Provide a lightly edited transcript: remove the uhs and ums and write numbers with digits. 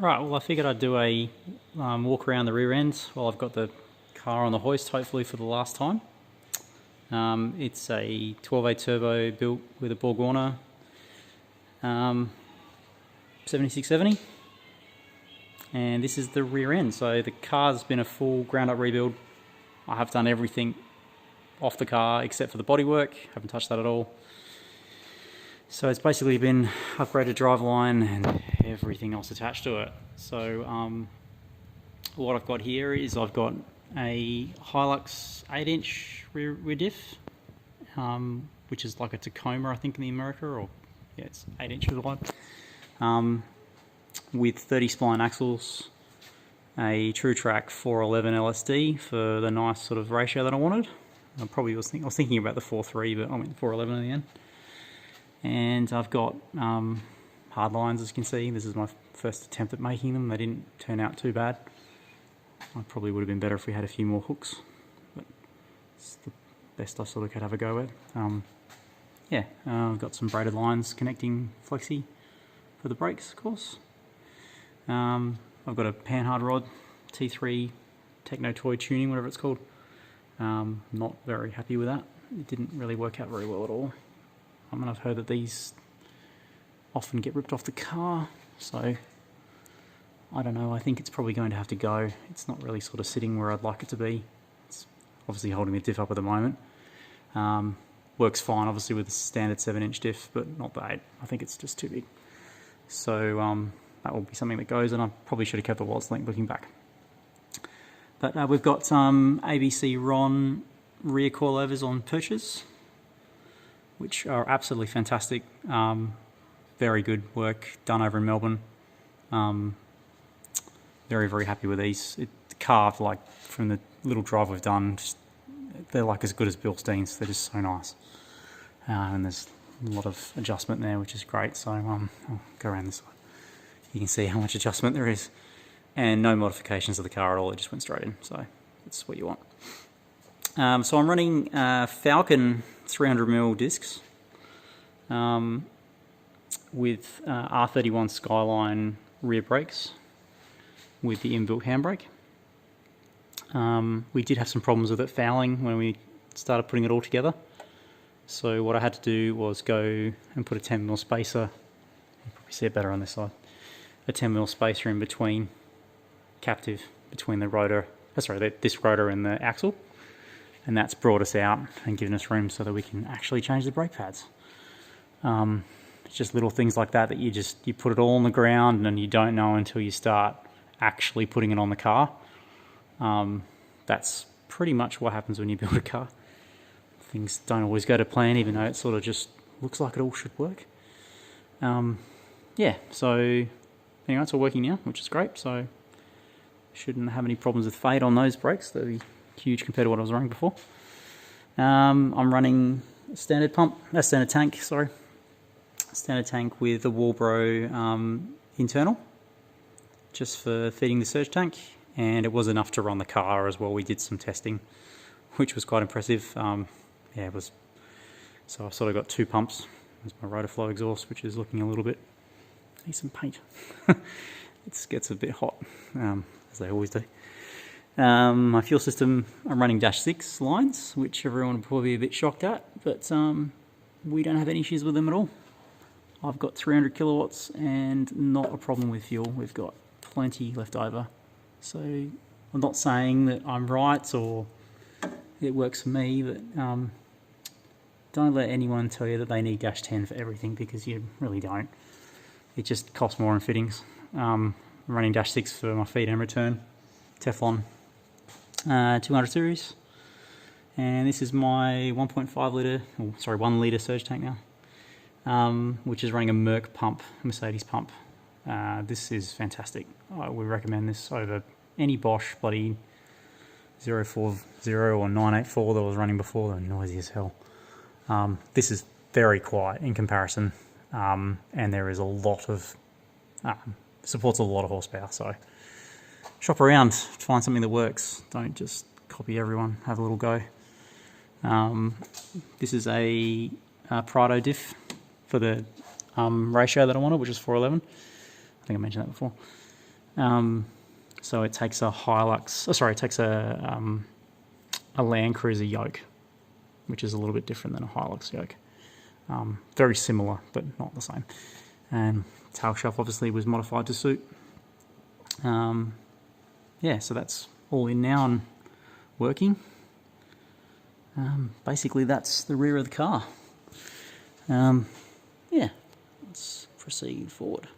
Right, well I figured I'd do a walk around the rear end while I've got the car on the hoist, hopefully for the last time. It's a 12A turbo built with a Borg Warner 7670, and this is the rear end. So the car's been a full ground up rebuild. I have done everything off the car except for the bodywork, haven't touched that at all. So it's basically been upgraded driveline and everything else attached to it. So what I've got here is I've got a Hilux 8-inch rear diff, which is like a Tacoma, I think, in America, or yeah, it's 8 inches wide, with 30 spline axles, a True Track 411 LSD for the nice sort of ratio that I wanted. I was thinking about the 4.3, but I went 411 in the end. And I've got hard lines, as you can see. This is my first attempt at making them. They didn't turn out too bad. I probably would have been better if we had a few more hooks, but it's the best I sort of could have a go at. I've got some braided lines connecting flexi for the brakes, of course. I've got a panhard rod, T3 Techno Toy tuning, whatever it's called. Not very happy with that. It didn't really work out very well at all. I've heard that these often get ripped off the car, so I don't know, I think it's probably going to have to go. It's not really sort of sitting where I'd like it to be. It's obviously holding the diff up at the moment. Works fine obviously with the standard 7-inch diff, but not the 8. I think it's just too big. So that will be something that goes, and I probably should have kept the Waltz link looking back. But we've got ABC RON rear coilovers on perches, which are absolutely fantastic. Very good work done over in Melbourne. Very, very happy with these. The car, like from the little drive we've done, they're like as good as Bilstein's. They're just so nice. And there's a lot of adjustment there, which is great. So I'll go around this side. You can see how much adjustment there is. And no modifications of the car at all. It just went straight in. So that's what you want. So I'm running Falcon 300mm discs with R31 Skyline rear brakes with the inbuilt handbrake. We did have some problems with it fouling when we started putting it all together. So what I had to do was go and put a 10mm spacer, you can probably see it better on this side, a 10mm spacer in between captive, between the rotor, this rotor and the axle. And that's brought us out and given us room so that we can actually change the brake pads. It's just little things like that you put it all on the ground and you don't know until you start actually putting it on the car. That's pretty much what happens when you build a car. Things don't always go to plan, even though it sort of just looks like it all should work. So anyway, it's all working now, which is great. So shouldn't have any problems with fade on those brakes. They'll be huge compared to what I was running before. I'm running a standard tank with a Walbro internal, just for feeding the surge tank, and it was enough to run the car as well. We did some testing, which was quite impressive. It was. So I've sort of got 2 pumps. There's my rotor flow exhaust, which is looking a little bit. Need some paint. It gets a bit hot, as they always do. My fuel system, I'm running -6 lines, which everyone will probably be a bit shocked at, but we don't have any issues with them at all. I've got 300 kilowatts and not a problem with fuel. We've got plenty left over. So I'm not saying that I'm right or it works for me, but don't let anyone tell you that they need -10 for everything, because you really don't. It just costs more in fittings. I'm running -6 for my feed and return, Teflon 200 series, and this is my 1 litre surge tank now, which is running a Merc pump, Mercedes pump. This is fantastic. I would recommend this over any Bosch bloody 040 or 984 that was running before. They're noisy as hell. This is very quiet in comparison, and there is a lot of supports a lot of horsepower. So shop around, find something that works. Don't just copy everyone. Have a little go. This is a Prado diff for the ratio that I wanted, which is 411. I think I mentioned that before. So it takes a Hilux, it takes a Land Cruiser yoke, which is a little bit different than a Hilux yoke. Very similar, but not the same. And tail shaft obviously was modified to suit. Yeah, so that's all in now and working. Basically, that's the rear of the car. Yeah, let's proceed forward.